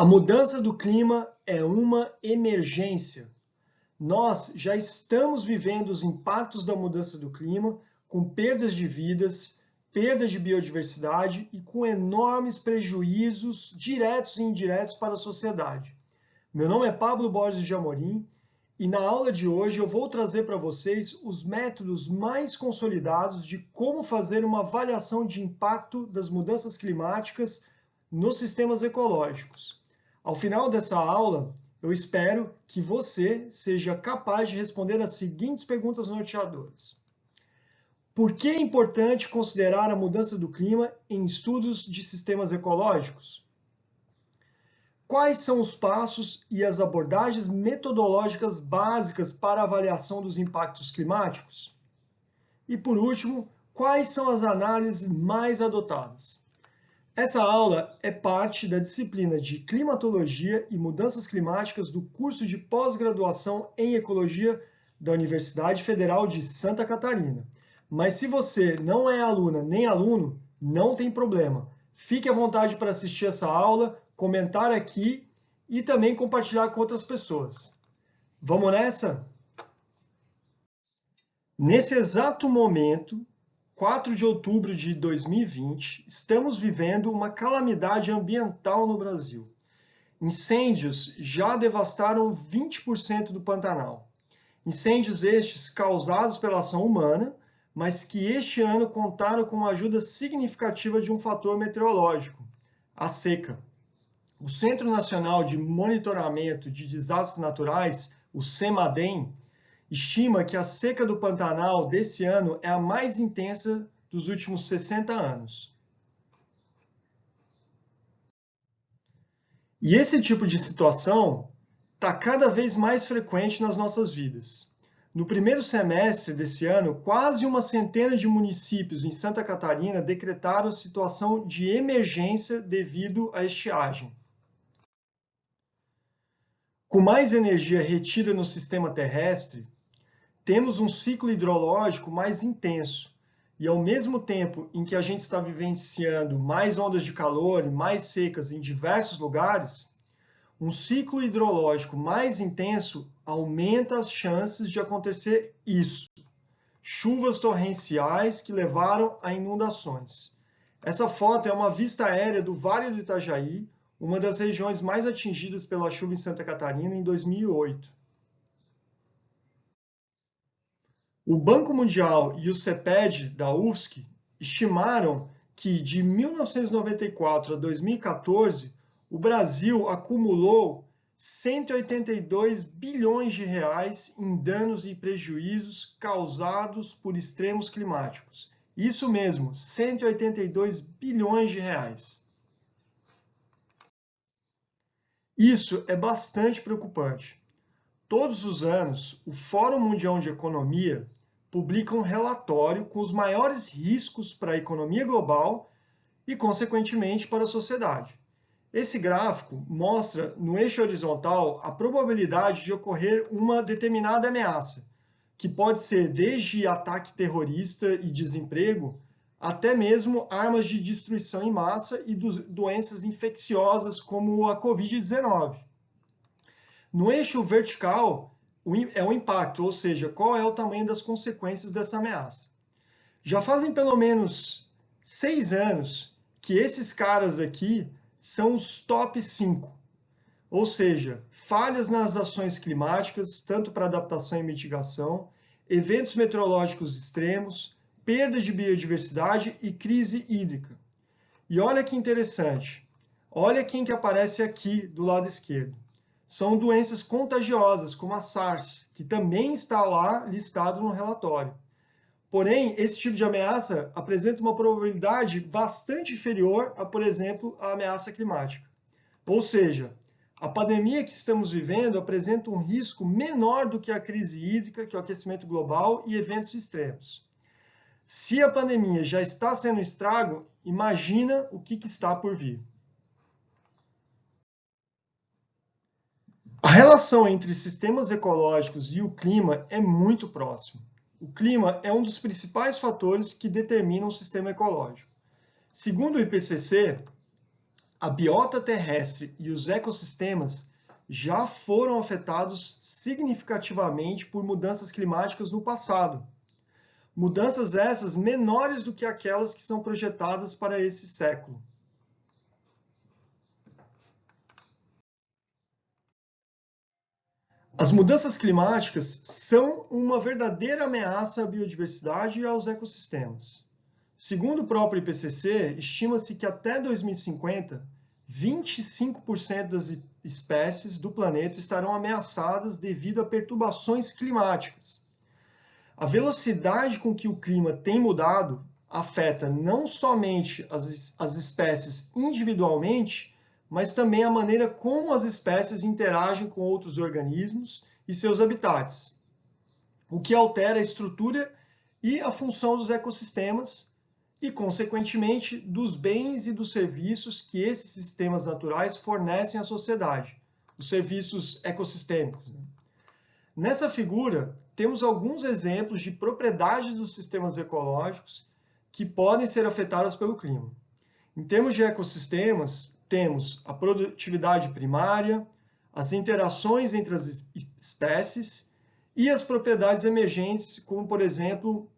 A mudança do clima é uma emergência. Nós já estamos vivendo os impactos da mudança do clima, com perdas de vidas, perdas de biodiversidade e com enormes prejuízos diretos e indiretos para a sociedade. Meu nome é Pablo Borges de Amorim e na aula de hoje eu vou trazer para vocês os métodos mais consolidados de como fazer uma avaliação de impacto das mudanças climáticas nos sistemas ecológicos. Ao final dessa aula, eu espero que você seja capaz de responder as seguintes perguntas norteadoras. Por que é importante considerar a mudança do clima em estudos de sistemas ecológicos? Quais são os passos e as abordagens metodológicas básicas para a avaliação dos impactos climáticos? E, por último, quais são as análises mais adotadas? Essa aula é parte da disciplina de Climatologia e Mudanças Climáticas do curso de pós-graduação em Ecologia da Universidade Federal de Santa Catarina. Mas se você não é aluna nem aluno, não tem problema. Fique à vontade para assistir essa aula, comentar aqui e também compartilhar com outras pessoas. Vamos nessa? Nesse exato momento, 4 de outubro de 2020, estamos vivendo uma calamidade ambiental no Brasil. Incêndios já devastaram 20% do Pantanal. Incêndios estes causados pela ação humana, mas que este ano contaram com a ajuda significativa de um fator meteorológico, a seca. O Centro Nacional de Monitoramento de Desastres Naturais, o CEMADEM, estima que a seca do Pantanal desse ano é a mais intensa dos últimos 60 anos. E esse tipo de situação está cada vez mais frequente nas nossas vidas. No primeiro semestre desse ano, quase uma centena de municípios em Santa Catarina decretaram situação de emergência devido à estiagem. Com mais energia retida no sistema terrestre, temos um ciclo hidrológico mais intenso. E ao mesmo tempo em que a gente está vivenciando mais ondas de calor e mais secas em diversos lugares, um ciclo hidrológico mais intenso aumenta as chances de acontecer isso. Chuvas torrenciais que levaram a inundações. Essa foto é uma vista aérea do Vale do Itajaí, uma das regiões mais atingidas pela chuva em Santa Catarina em 2008. O Banco Mundial e o CEPED da UFSC estimaram que de 1994 a 2014, o Brasil acumulou 182 bilhões de reais em danos e prejuízos causados por extremos climáticos. Isso mesmo, 182 bilhões de reais. Isso é bastante preocupante. Todos os anos, o Fórum Mundial de Economia publica um relatório com os maiores riscos para a economia global e, consequentemente, para a sociedade. Esse gráfico mostra no eixo horizontal a probabilidade de ocorrer uma determinada ameaça, que pode ser desde ataque terrorista e desemprego, até mesmo armas de destruição em massa e doenças infecciosas como a Covid-19. No eixo vertical é o impacto, ou seja, qual é o tamanho das consequências dessa ameaça. Já fazem pelo menos 6 anos que esses caras aqui são os top 5, ou seja, falhas nas ações climáticas, tanto para adaptação e mitigação, eventos meteorológicos extremos, perda de biodiversidade e crise hídrica. E olha que interessante, olha quem que aparece aqui do lado esquerdo. São doenças contagiosas, como a SARS, que também está lá listado no relatório. Porém, esse tipo de ameaça apresenta uma probabilidade bastante inferior a, por exemplo, a ameaça climática. Ou seja, a pandemia que estamos vivendo apresenta um risco menor do que a crise hídrica, que é o aquecimento global e eventos extremos. Se a pandemia já está sendo estrago, imagina o que está por vir. A relação entre sistemas ecológicos e o clima é muito próxima. O clima é um dos principais fatores que determinam o sistema ecológico. Segundo o IPCC, a biota terrestre e os ecossistemas já foram afetados significativamente por mudanças climáticas no passado. Mudanças essas menores do que aquelas que são projetadas para esse século. As mudanças climáticas são uma verdadeira ameaça à biodiversidade e aos ecossistemas. Segundo o próprio IPCC, estima-se que até 2050, 25% das espécies do planeta estarão ameaçadas devido a perturbações climáticas. A velocidade com que o clima tem mudado afeta não somente as espécies individualmente, mas também a maneira como as espécies interagem com outros organismos e seus habitats, o que altera a estrutura e a função dos ecossistemas e, consequentemente, dos bens e dos serviços que esses sistemas naturais fornecem à sociedade, os serviços ecossistêmicos. Nessa figura, temos alguns exemplos de propriedades dos sistemas ecológicos que podem ser afetadas pelo clima. Em termos de ecossistemas, temos a produtividade primária, as interações entre as espécies e as propriedades emergentes, como, por exemplo,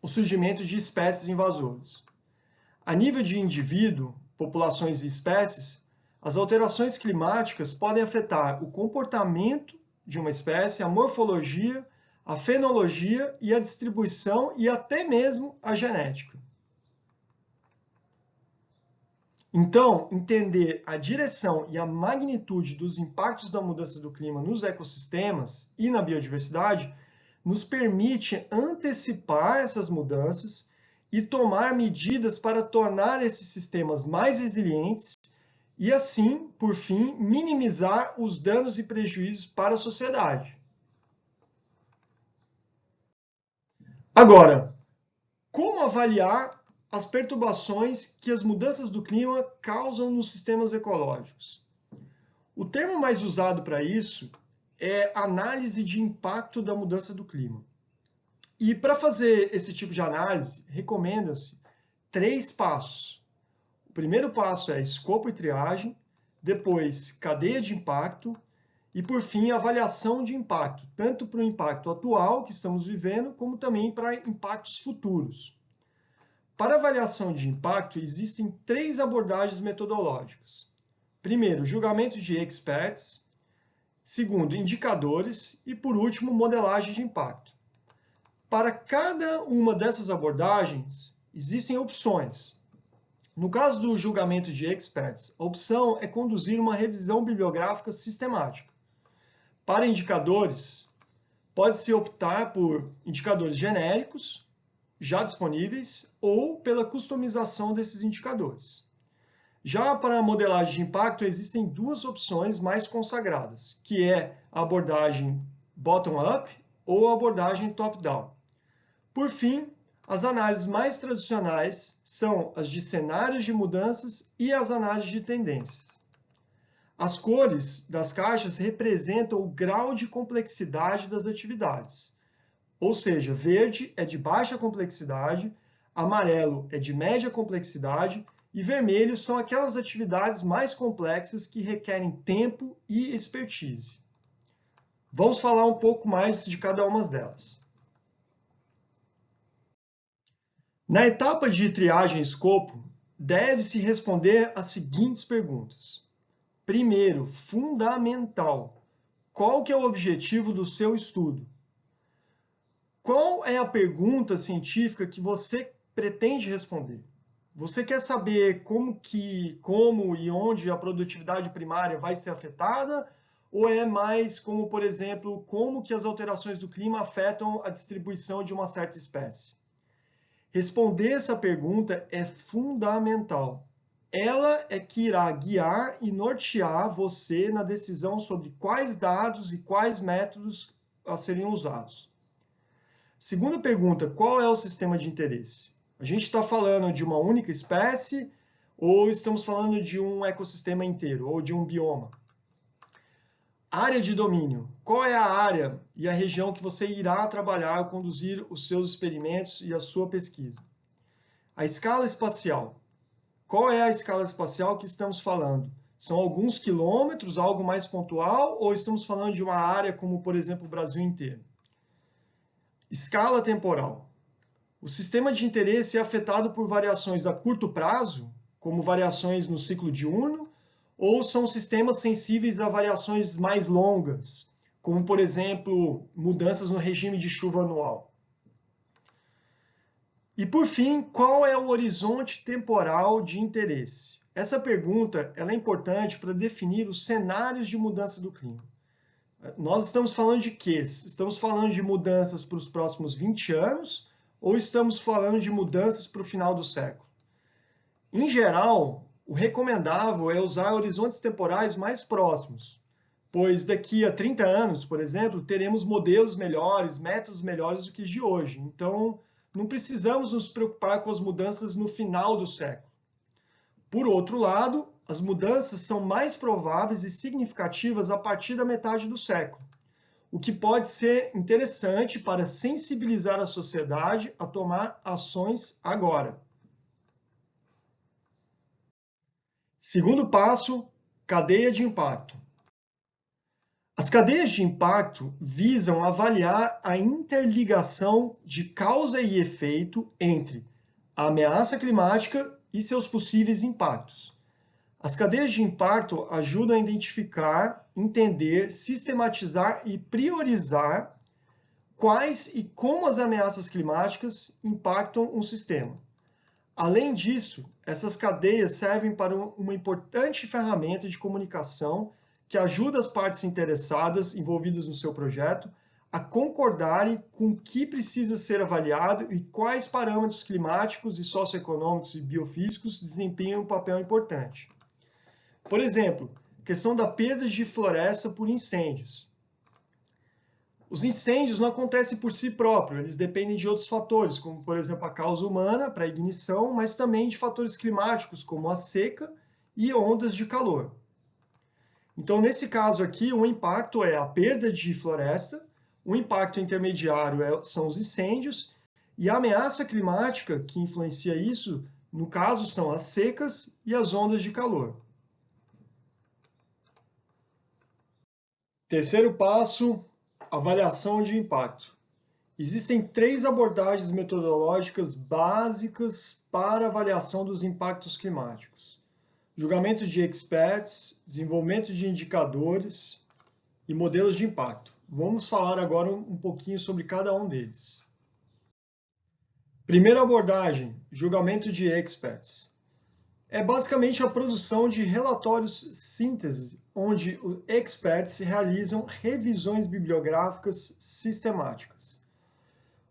o surgimento de espécies invasoras. A nível de indivíduo, populações e espécies, as alterações climáticas podem afetar o comportamento de uma espécie, a morfologia, a fenologia e a distribuição e até mesmo a genética. Então, entender a direção e a magnitude dos impactos da mudança do clima nos ecossistemas e na biodiversidade nos permite antecipar essas mudanças e tomar medidas para tornar esses sistemas mais resilientes e, assim, por fim, minimizar os danos e prejuízos para a sociedade. Agora, como avaliar as perturbações que as mudanças do clima causam nos sistemas ecológicos? O termo mais usado para isso é análise de impacto da mudança do clima. E para fazer esse tipo de análise, recomendam-se 3 passos. O primeiro passo é escopo e triagem, depois cadeia de impacto e, por fim, avaliação de impacto, tanto para o impacto atual que estamos vivendo, como também para impactos futuros. Para avaliação de impacto, existem 3 abordagens metodológicas. Primeiro, julgamento de experts. Segundo, indicadores. E, por último, modelagem de impacto. Para cada uma dessas abordagens, existem opções. No caso do julgamento de experts, a opção é conduzir uma revisão bibliográfica sistemática. Para indicadores, pode-se optar por indicadores genéricos, já disponíveis, ou pela customização desses indicadores. Já para a modelagem de impacto, existem 2 opções mais consagradas, que é a abordagem bottom-up ou a abordagem top-down. Por fim, as análises mais tradicionais são as de cenários de mudanças e as análises de tendências. As cores das caixas representam o grau de complexidade das atividades. Ou seja, verde é de baixa complexidade, amarelo é de média complexidade e vermelho são aquelas atividades mais complexas que requerem tempo e expertise. Vamos falar um pouco mais de cada uma delas. Na etapa de triagem e escopo, deve-se responder as seguintes perguntas. Primeiro, fundamental, qual que é o objetivo do seu estudo? Qual é a pergunta científica que você pretende responder? Você quer saber como e onde a produtividade primária vai ser afetada? Ou é mais como, por exemplo, como que as alterações do clima afetam a distribuição de uma certa espécie? Responder essa pergunta é fundamental. Ela é que irá guiar e nortear você na decisão sobre quais dados e quais métodos seriam usados. Segunda pergunta, qual é o sistema de interesse? A gente está falando de uma única espécie ou estamos falando de um ecossistema inteiro ou de um bioma? Área de domínio. Qual é a área e a região que você irá trabalhar ou conduzir os seus experimentos e a sua pesquisa? A escala espacial. qual é a escala espacial que estamos falando? São alguns quilômetros, algo mais pontual, ou estamos falando de uma área como, por exemplo, o Brasil inteiro? Escala temporal. O sistema de interesse é afetado por variações a curto prazo, como variações no ciclo diurno, ou são sistemas sensíveis a variações mais longas, como, por exemplo, mudanças no regime de chuva anual? E, por fim, qual é o horizonte temporal de interesse? Essa pergunta ela é importante para definir os cenários de mudança do clima. Nós estamos falando de quê? Estamos falando de mudanças para os próximos 20 anos ou estamos falando de mudanças para o final do século? Em geral, o recomendável é usar horizontes temporais mais próximos, pois daqui a 30 anos, por exemplo, teremos modelos melhores, métodos melhores do que os de hoje. Então, não precisamos nos preocupar com as mudanças no final do século. Por outro lado, as mudanças são mais prováveis e significativas a partir da metade do século, o que pode ser interessante para sensibilizar a sociedade a tomar ações agora. Segundo passo, cadeia de impacto. As cadeias de impacto visam avaliar a interligação de causa e efeito entre a ameaça climática e seus possíveis impactos. As cadeias de impacto ajudam a identificar, entender, sistematizar e priorizar quais e como as ameaças climáticas impactam um sistema. Além disso, essas cadeias servem para uma importante ferramenta de comunicação que ajuda as partes interessadas envolvidas no seu projeto a concordarem com o que precisa ser avaliado e quais parâmetros climáticos e socioeconômicos e biofísicos desempenham um papel importante. Por exemplo, questão da perda de floresta por incêndios. Os incêndios não acontecem por si próprios, eles dependem de outros fatores, como, por exemplo, a causa humana para a ignição, mas também de fatores climáticos, como a seca e ondas de calor. Então, nesse caso aqui, o impacto é a perda de floresta, o impacto intermediário são os incêndios, e a ameaça climática que influencia isso, no caso, são as secas e as ondas de calor. Terceiro passo, avaliação de impacto. Existem 3 abordagens metodológicas básicas para avaliação dos impactos climáticos: julgamento de experts, desenvolvimento de indicadores e modelos de impacto. Vamos falar agora um pouquinho sobre cada um deles. Primeira abordagem, julgamento de experts. É basicamente a produção de relatórios síntese, onde os experts realizam revisões bibliográficas sistemáticas.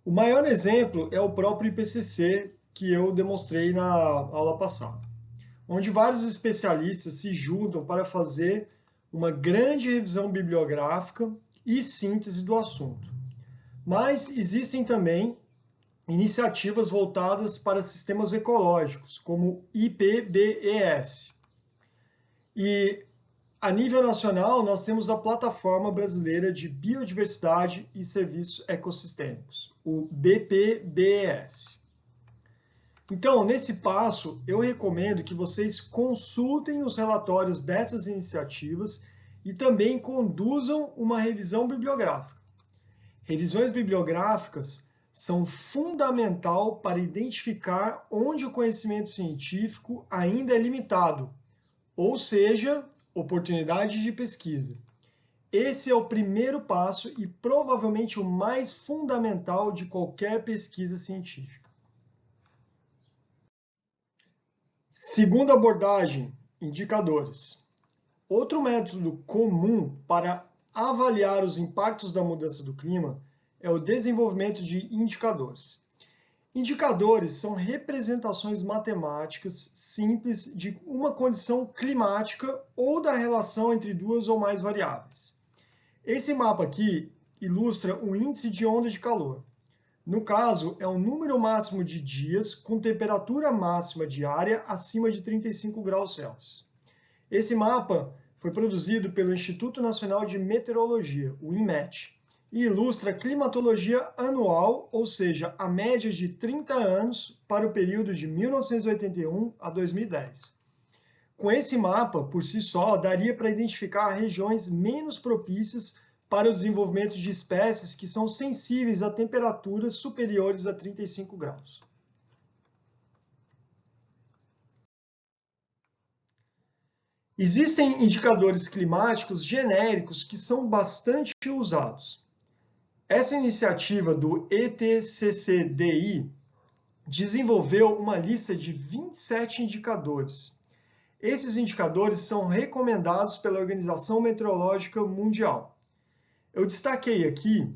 O maior exemplo é o próprio IPCC, que eu demonstrei na aula passada, onde vários especialistas se juntam para fazer uma grande revisão bibliográfica e síntese do assunto. Mas existem também iniciativas voltadas para sistemas ecológicos, como IPBES. E, a nível nacional, nós temos a Plataforma Brasileira de Biodiversidade e Serviços Ecossistêmicos, o BPBES. Então, nesse passo, eu recomendo que vocês consultem os relatórios dessas iniciativas e também conduzam uma revisão bibliográfica. Revisões bibliográficas são fundamental para identificar onde o conhecimento científico ainda é limitado, ou seja, oportunidade de pesquisa. Esse é o primeiro passo e provavelmente o mais fundamental de qualquer pesquisa científica. Segunda abordagem, indicadores. Outro método comum para avaliar os impactos da mudança do clima é o desenvolvimento de indicadores. Indicadores são representações matemáticas simples de uma condição climática ou da relação entre 2 ou mais variáveis. Esse mapa aqui ilustra o índice de onda de calor. No caso, é um número máximo de dias com temperatura máxima diária acima de 35 graus Celsius. Esse mapa foi produzido pelo Instituto Nacional de Meteorologia, o INMET, e ilustra a climatologia anual, ou seja, a média de 30 anos para o período de 1981 a 2010. Com esse mapa, por si só, daria para identificar regiões menos propícias para o desenvolvimento de espécies que são sensíveis a temperaturas superiores a 35 graus. Existem indicadores climáticos genéricos que são bastante usados. Essa iniciativa do ETCCDI desenvolveu uma lista de 27 indicadores. Esses indicadores são recomendados pela Organização Meteorológica Mundial. Eu destaquei aqui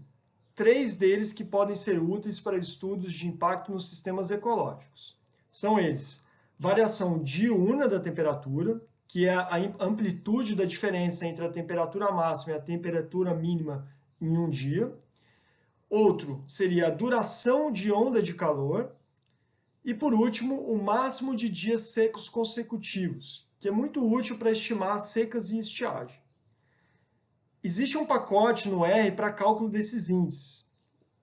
3 deles que podem ser úteis para estudos de impacto nos sistemas ecológicos. São eles: variação diurna da temperatura, que é a amplitude da diferença entre a temperatura máxima e a temperatura mínima em um dia. Outro seria a duração de onda de calor. E, por último, o máximo de dias secos consecutivos, que é muito útil para estimar secas e estiagem. Existe um pacote no R para cálculo desses índices.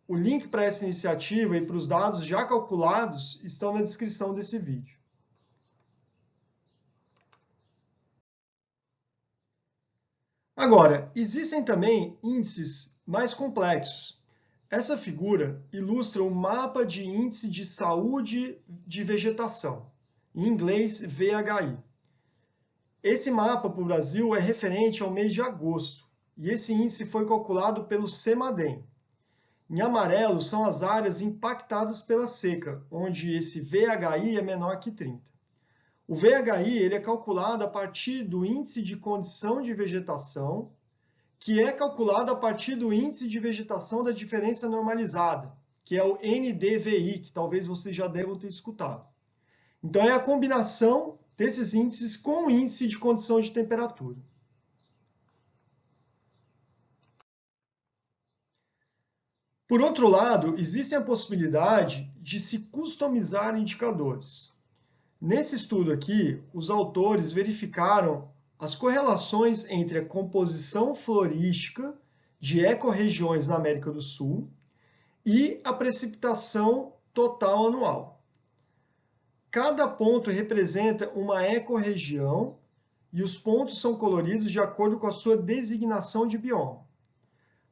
O link para essa iniciativa e para os dados já calculados estão na descrição desse vídeo. Agora, existem também índices mais complexos. Essa figura ilustra o mapa de índice de saúde de vegetação, em inglês VHI. Esse mapa para o Brasil é referente ao mês de agosto, e esse índice foi calculado pelo CEMADEM. Em amarelo são as áreas impactadas pela seca, onde esse VHI é menor que 30. O VHI ele é calculado a partir do índice de condição de vegetação, que é calculado a partir do índice de vegetação da diferença normalizada, que é o NDVI, que talvez vocês já devam ter escutado. Então, é a combinação desses índices com o índice de condição de temperatura. Por outro lado, existe a possibilidade de se customizar indicadores. Nesse estudo aqui, os autores verificaram as correlações entre a composição florística de ecorregiões na América do Sul e a precipitação total anual. Cada ponto representa uma ecorregião e os pontos são coloridos de acordo com a sua designação de bioma.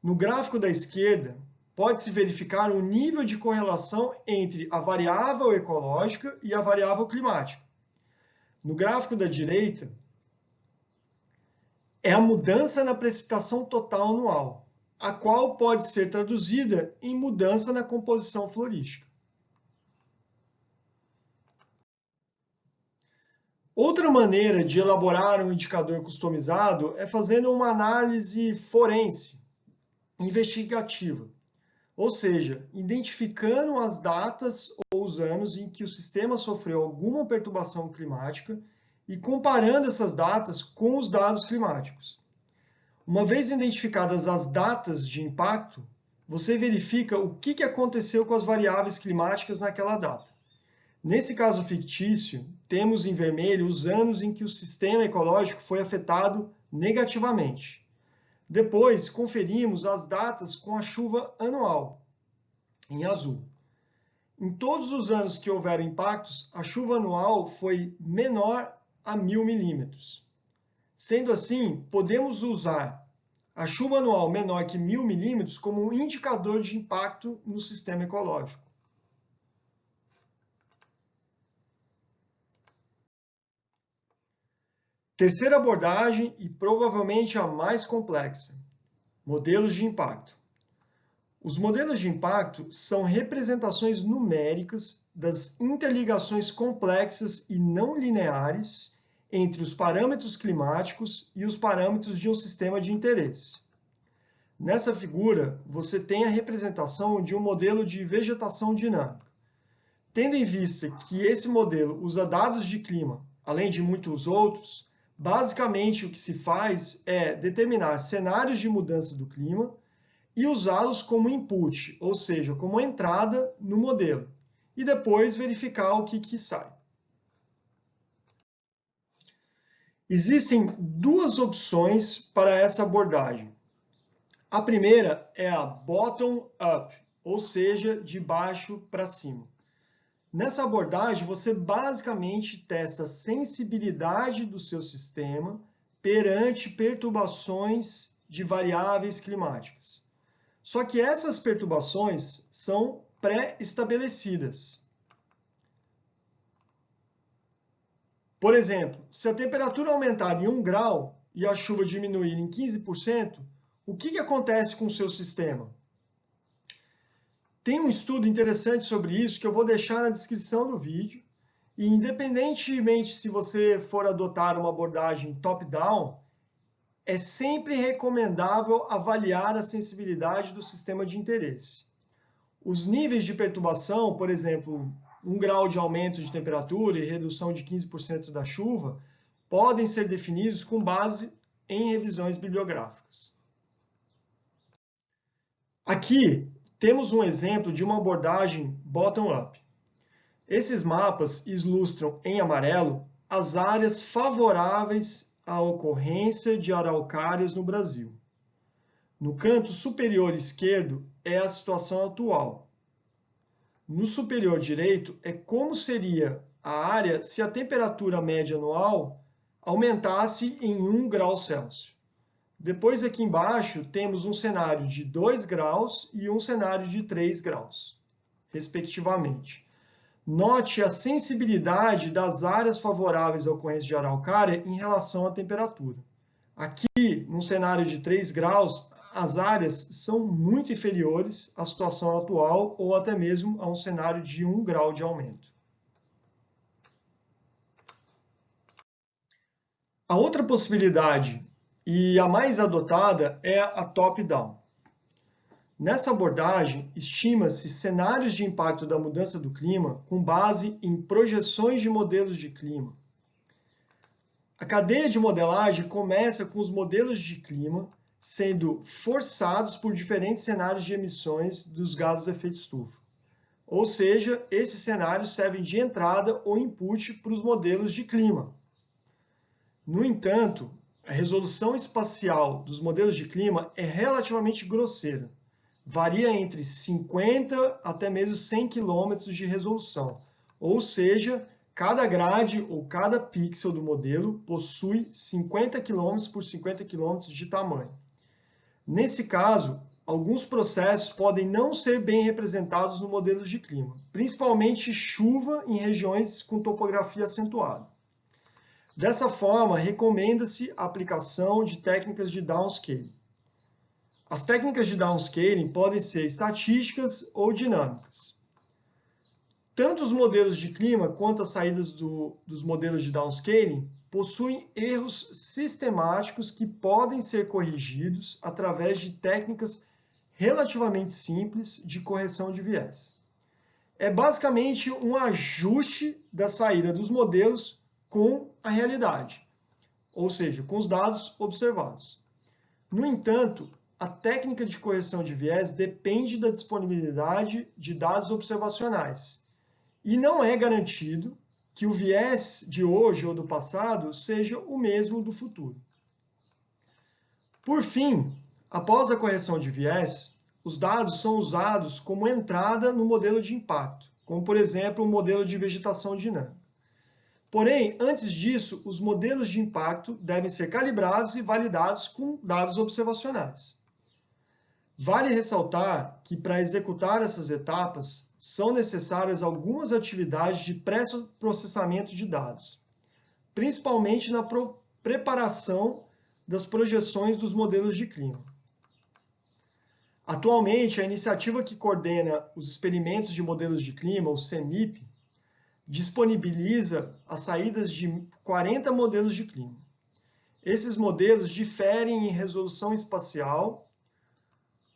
No gráfico da esquerda, pode-se verificar o nível de correlação entre a variável ecológica e a variável climática. No gráfico da direita, é a mudança na precipitação total anual, a qual pode ser traduzida em mudança na composição florística. Outra maneira de elaborar um indicador customizado é fazendo uma análise forense, investigativa, ou seja, identificando as datas ou os anos em que o sistema sofreu alguma perturbação climática e comparando essas datas com os dados climáticos. Uma vez identificadas as datas de impacto, você verifica o que aconteceu com as variáveis climáticas naquela data. Nesse caso fictício, temos em vermelho os anos em que o sistema ecológico foi afetado negativamente. Depois, conferimos as datas com a chuva anual, em azul. Em todos os anos que houveram impactos, a chuva anual foi menor a 1.000 milímetros. Sendo assim, podemos usar a chuva anual menor que 1.000 milímetros como um indicador de impacto no sistema ecológico. Terceira abordagem, e provavelmente a mais complexa, modelos de impacto. Os modelos de impacto são representações numéricas das interligações complexas e não lineares entre os parâmetros climáticos e os parâmetros de um sistema de interesse. Nessa figura, você tem a representação de um modelo de vegetação dinâmica. Tendo em vista que esse modelo usa dados de clima, além de muitos outros, basicamente o que se faz é determinar cenários de mudança do clima e usá-los como input, ou seja, como entrada no modelo, e depois verificar o que sai. Existem duas opções para essa abordagem. A primeira é a bottom-up, ou seja, de baixo para cima. Nessa abordagem, você basicamente testa a sensibilidade do seu sistema perante perturbações de variáveis climáticas. Só que essas perturbações são pré-estabelecidas. Por exemplo, se a temperatura aumentar em 1 grau e a chuva diminuir em 15%, o que acontece com o seu sistema? Tem um estudo interessante sobre isso que eu vou deixar na descrição do vídeo. E independentemente se você for adotar uma abordagem top-down, é sempre recomendável avaliar a sensibilidade do sistema de interesse. Os níveis de perturbação, por exemplo, 1 grau de aumento de temperatura e redução de 15% da chuva, podem ser definidos com base em revisões bibliográficas. Aqui temos um exemplo de uma abordagem bottom-up. Esses mapas ilustram em amarelo as áreas favoráveis à ocorrência de araucárias no Brasil. No canto superior esquerdo é a situação atual. No superior direito é como seria a área se a temperatura média anual aumentasse em 1 grau Celsius. Depois, aqui embaixo, temos um cenário de 2 graus e um cenário de 3 graus, respectivamente. Note a sensibilidade das áreas favoráveis à ocorrência de araucária em relação à temperatura. Aqui, no cenário de 3 graus, as áreas são muito inferiores à situação atual ou até mesmo a um cenário de 1 grau de aumento. A outra possibilidade, e a mais adotada, é a top-down. Nessa abordagem, estima-se cenários de impacto da mudança do clima com base em projeções de modelos de clima. A cadeia de modelagem começa com os modelos de clima sendo forçados por diferentes cenários de emissões dos gases do efeito estufa. Ou seja, esses cenários servem de entrada ou input para os modelos de clima. No entanto, a resolução espacial dos modelos de clima é relativamente grosseira. Varia entre 50 até mesmo 100 km de resolução. Ou seja, cada grade ou cada pixel do modelo possui 50 km por 50 km de tamanho. Nesse caso, alguns processos podem não ser bem representados no modelo de clima, principalmente chuva em regiões com topografia acentuada. Dessa forma, recomenda-se a aplicação de técnicas de downscaling. As técnicas de downscaling podem ser estatísticas ou dinâmicas. Tanto os modelos de clima quanto as saídas dos modelos de downscaling possuem erros sistemáticos que podem ser corrigidos através de técnicas relativamente simples de correção de viés. É basicamente um ajuste da saída dos modelos com a realidade, ou seja, com os dados observados. No entanto, a técnica de correção de viés depende da disponibilidade de dados observacionais e não é garantido que o viés de hoje ou do passado seja o mesmo do futuro. Por fim, após a correção de viés, os dados são usados como entrada no modelo de impacto, como por exemplo o modelo de vegetação dinâmica. Porém, antes disso, os modelos de impacto devem ser calibrados e validados com dados observacionais. Vale ressaltar que, para executar essas etapas, são necessárias algumas atividades de pré-processamento de dados, principalmente na preparação das projeções dos modelos de clima. Atualmente, a iniciativa que coordena os experimentos de modelos de clima, o CEMIP, disponibiliza as saídas de 40 modelos de clima. Esses modelos diferem em resolução espacial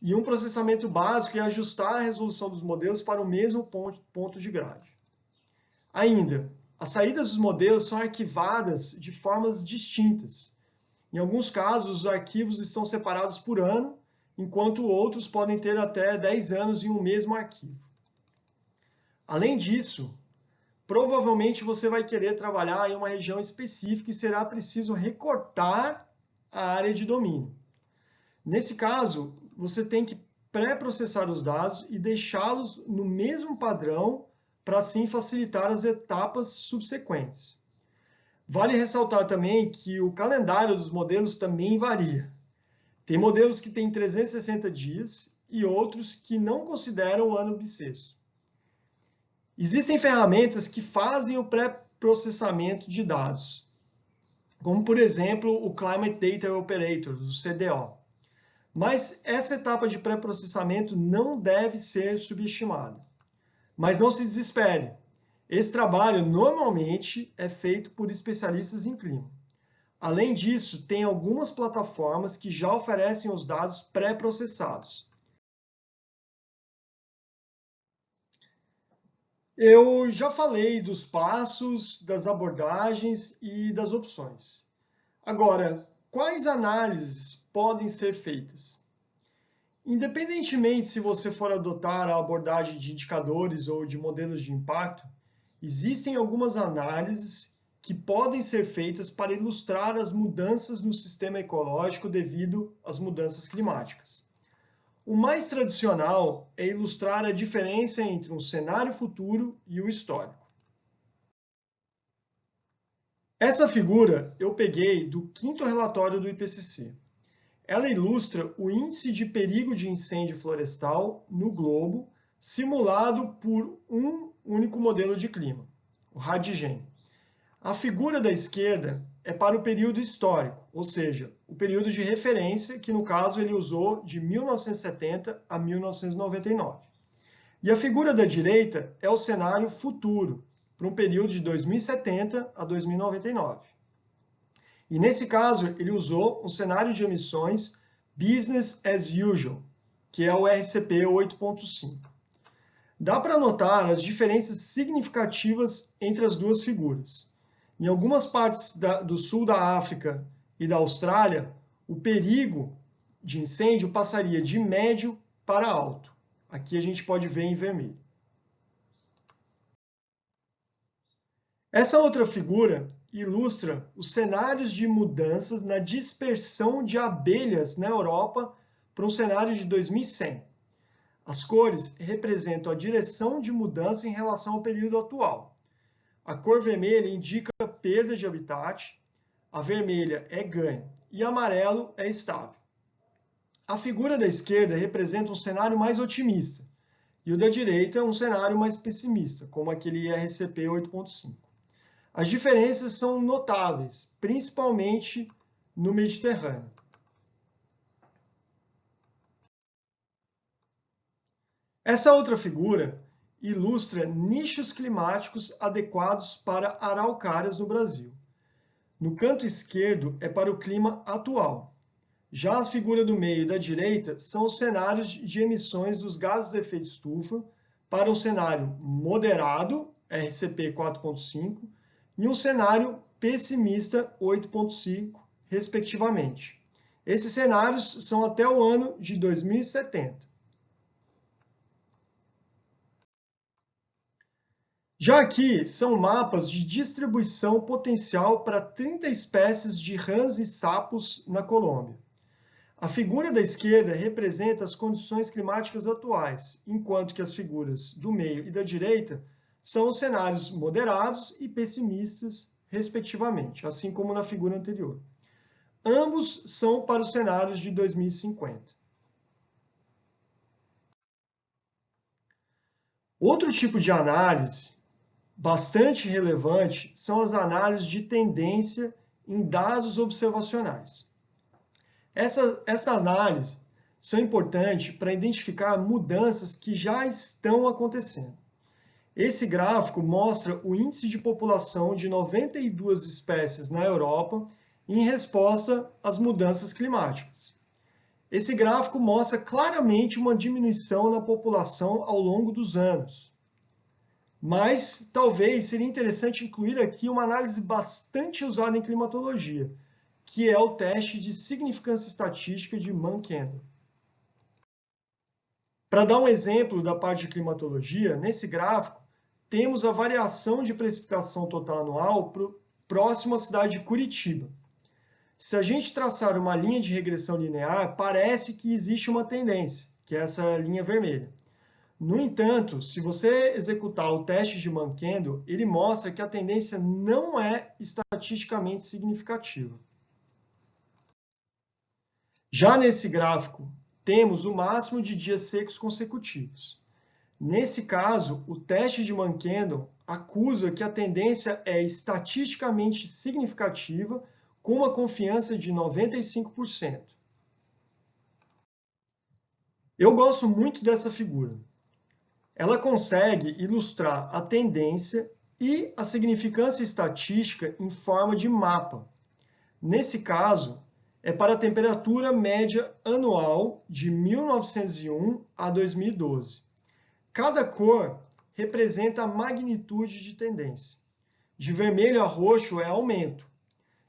e um processamento básico é ajustar a resolução dos modelos para o mesmo ponto de grade. Ainda, as saídas dos modelos são arquivadas de formas distintas. Em alguns casos, os arquivos estão separados por ano, enquanto outros podem ter até 10 anos em um mesmo arquivo. Além disso, provavelmente você vai querer trabalhar em uma região específica e será preciso recortar a área de domínio. Nesse caso, você tem que pré-processar os dados e deixá-los no mesmo padrão para assim facilitar as etapas subsequentes. Vale ressaltar também que o calendário dos modelos também varia. Tem modelos que têm 360 dias e outros que não consideram o ano bissexto. Existem ferramentas que fazem o pré-processamento de dados, como, por exemplo, o Climate Data Operator, o CDO. Mas essa etapa de pré-processamento não deve ser subestimada. Mas não se desespere. Esse trabalho normalmente é feito por especialistas em clima. Além disso, tem algumas plataformas que já oferecem os dados pré-processados. Eu já falei dos passos, das abordagens e das opções. Agora, quais análises podem ser feitas? Independentemente se você for adotar a abordagem de indicadores ou de modelos de impacto, existem algumas análises que podem ser feitas para ilustrar as mudanças no sistema ecológico devido às mudanças climáticas. O mais tradicional é ilustrar a diferença entre um cenário futuro e o histórico. Essa figura eu peguei do 5º relatório do IPCC. Ela ilustra o índice de perigo de incêndio florestal no globo, simulado por um único modelo de clima, o RADIGEN. A figura da esquerda é para o período histórico, ou seja, o período de referência, que no caso ele usou de 1970 a 1999. E a figura da direita é o cenário futuro, para um período de 2070 a 2099. E nesse caso, ele usou um cenário de emissões Business as Usual, que é o RCP 8.5. Dá para notar as diferenças significativas entre as duas figuras. Em algumas partes do sul da África e da Austrália, o perigo de incêndio passaria de médio para alto. Aqui a gente pode ver em vermelho. Essa outra figura ilustra os cenários de mudanças na dispersão de abelhas na Europa para um cenário de 2100. As cores representam a direção de mudança em relação ao período atual. A cor vermelha indica perda de habitat, a vermelha é ganho e amarelo é estável. A figura da esquerda representa um cenário mais otimista e o da direita um cenário mais pessimista, como aquele RCP 8.5. As diferenças são notáveis, principalmente no Mediterrâneo. Essa outra figura ilustra nichos climáticos adequados para araucárias no Brasil. No canto esquerdo é para o clima atual. Já a figura do meio e da direita são os cenários de emissões dos gases de efeito estufa para um cenário moderado, RCP 4.5, e um cenário pessimista 8.5, respectivamente. Esses cenários são até o ano de 2070. Já aqui são mapas de distribuição potencial para 30 espécies de rãs e sapos na Colômbia. A figura da esquerda representa as condições climáticas atuais, enquanto que as figuras do meio e da direita são os cenários moderados e pessimistas, respectivamente, assim como na figura anterior. Ambos são para os cenários de 2050. Outro tipo de análise bastante relevante são as análises de tendência em dados observacionais. Essas análises são importantes para identificar mudanças que já estão acontecendo. Esse gráfico mostra o índice de população de 92 espécies na Europa em resposta às mudanças climáticas. Esse gráfico mostra claramente uma diminuição na população ao longo dos anos. Mas talvez seria interessante incluir aqui uma análise bastante usada em climatologia, que é o teste de significância estatística de Mann-Kendall. Para dar um exemplo da parte de climatologia, nesse gráfico, temos a variação de precipitação total anual próximo à cidade de Curitiba. Se a gente traçar uma linha de regressão linear, parece que existe uma tendência, que é essa linha vermelha. No entanto, se você executar o teste de Mann-Kendall, ele mostra que a tendência não é estatisticamente significativa. Já nesse gráfico, temos o máximo de dias secos consecutivos. Nesse caso, o teste de Mann-Kendall acusa que a tendência é estatisticamente significativa, com uma confiança de 95%. Eu gosto muito dessa figura. Ela consegue ilustrar a tendência e a significância estatística em forma de mapa. Nesse caso, é para a temperatura média anual de 1901 a 2012. Cada cor representa a magnitude de tendência. De vermelho a roxo é aumento.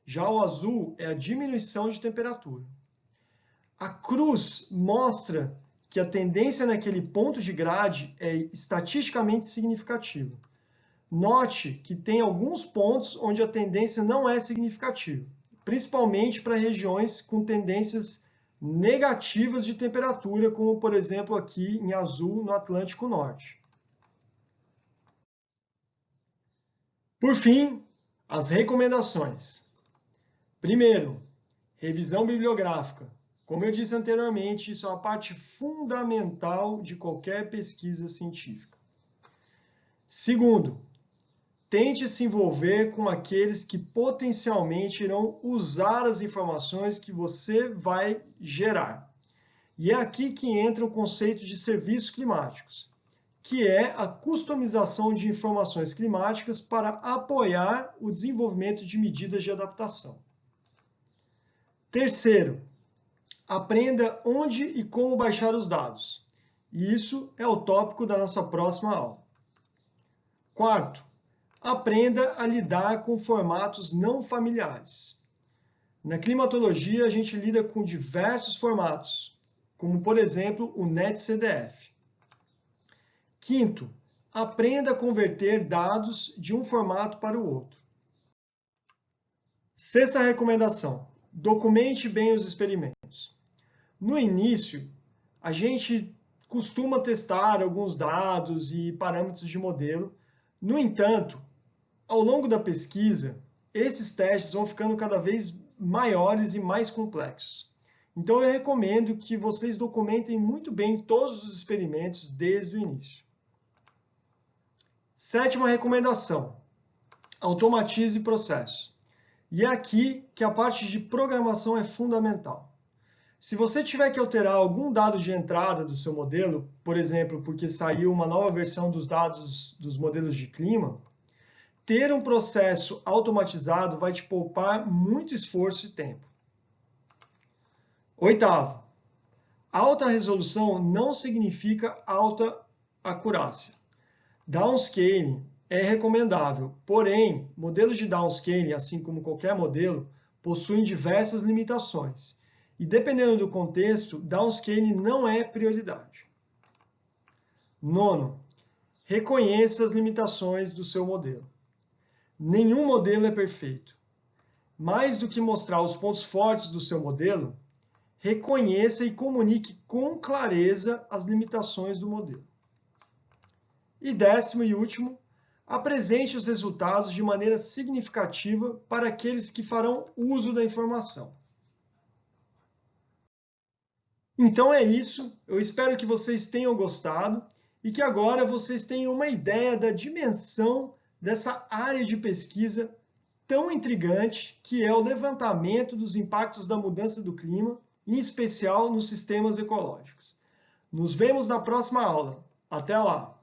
Já o azul é a diminuição de temperatura. A cruz mostra que a tendência naquele ponto de grade é estatisticamente significativa. Note que tem alguns pontos onde a tendência não é significativa, principalmente para regiões com tendências negativas de temperatura, como, por exemplo, aqui em azul no Atlântico Norte. Por fim, as recomendações. Primeiro, revisão bibliográfica. Como eu disse anteriormente, isso é uma parte fundamental de qualquer pesquisa científica. Segundo, tente se envolver com aqueles que potencialmente irão usar as informações que você vai gerar. E é aqui que entra o conceito de serviços climáticos, que é a customização de informações climáticas para apoiar o desenvolvimento de medidas de adaptação. Terceiro, aprenda onde e como baixar os dados. E isso é o tópico da nossa próxima aula. Quarto, aprenda a lidar com formatos não familiares. Na climatologia, a gente lida com diversos formatos, como, por exemplo, o NetCDF. Quinto, aprenda a converter dados de um formato para o outro. Sexta recomendação, documente bem os experimentos. No início, a gente costuma testar alguns dados e parâmetros de modelo. No entanto, ao longo da pesquisa, esses testes vão ficando cada vez maiores e mais complexos. Então, eu recomendo que vocês documentem muito bem todos os experimentos desde o início. Sétima recomendação, automatize processos. E é aqui que a parte de programação é fundamental. Se você tiver que alterar algum dado de entrada do seu modelo, por exemplo, porque saiu uma nova versão dos dados dos modelos de clima, ter um processo automatizado vai te poupar muito esforço e tempo. Oitavo, alta resolução não significa alta acurácia. Downscaling é recomendável, porém, modelos de downscaling, assim como qualquer modelo, possuem diversas limitações. E dependendo do contexto, downscaling não é prioridade. Nono, reconheça as limitações do seu modelo. Nenhum modelo é perfeito. Mais do que mostrar os pontos fortes do seu modelo, reconheça e comunique com clareza as limitações do modelo. E décimo e último, apresente os resultados de maneira significativa para aqueles que farão uso da informação. Então é isso, eu espero que vocês tenham gostado e que agora vocês tenham uma ideia da dimensão dessa área de pesquisa tão intrigante que é o levantamento dos impactos da mudança do clima, em especial nos sistemas ecológicos. Nos vemos na próxima aula. Até lá!